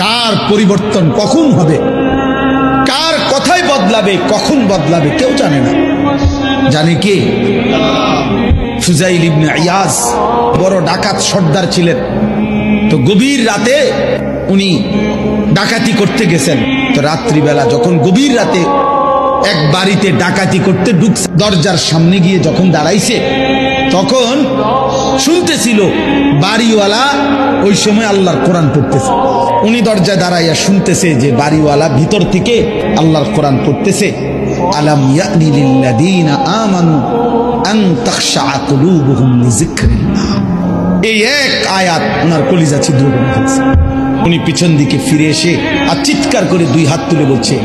কার পরিবর্তন কখন হবে, কার কথাই বদলাবে, কখন বদলাবে কেউ জানে না। জানে কে? ফুজাইল ইবনে ইয়াজ বড় ডাকাত সর্দার ছিলেন। তো গভীর রাতে উনি ডাকাতি করতে গেছেন। তো রাত্রিবেলা যখন গভীর রাতে এক বাড়িতে ডাকাতি করতে ঢুকছে, দরজার সামনে গিয়ে যখন দাঁড়াইছে তখন শুনতেছিল বাড়িওয়ালা ওই সময় আল্লাহর কোরআন পড়তেছে। উনি দরজায় দাঁড়াইয়া শুনতেছে যে বাড়িওয়ালা ভিতর থেকে আল্লাহর কোরআন পড়তেছে, আলাম ইয়ানি লিল্লাযীনা আমানু আন তাখশা কুলুবুহুম লিযিকরিল্লাহ। এই এক আয়াত ওনার কলিজা ছিদ্র করে ফেলছে। উনি পিছন দিকে ফিরে এসে আর চিৎকার করে দুই হাত তুলে বলছে,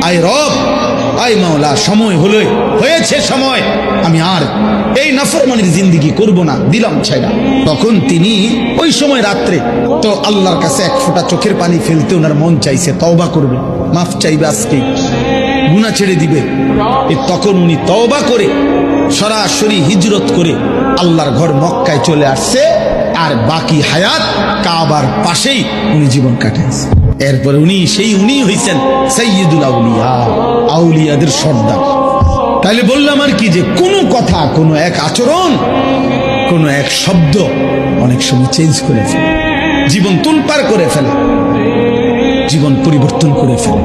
আয় রব, আয় মাওলা, সময় হলো, হয়েছে সময়, আমি আর এই নাফরমানির জিন্দেগি করব না, দিলাম ছাইরা। তখন তিনি ওই সময় রাত্রে তো আল্লাহর কাছে এক ফোঁটা চোখের পানি ফেলতে ওনার মন চাইছে, তওবা করবে, মাফ চাইবে, আজকে গুনাহ ছেড়ে দিবে। তখন উনি তওবা করে সরাসরি হিজরত করে আল্লাহর ঘর মক্কায় চলে আসছে, আর বাকি হায়াত কাবার পাশেই উনি জীবন কাটাইছে। এরপরে উনি হইছেন সাইয়্যিদুল আউলিয়া, আউলিয়াদের সর্দার। তাহলে বললাম আর কি, যে কোনো কথা, কোনো এক আচরণ, কোনো এক শব্দ অনেক সময় চেঞ্জ করে ফেলে, জীবন তুলপার করে ফেলে, জীবন পরিবর্তন করে ফেলে।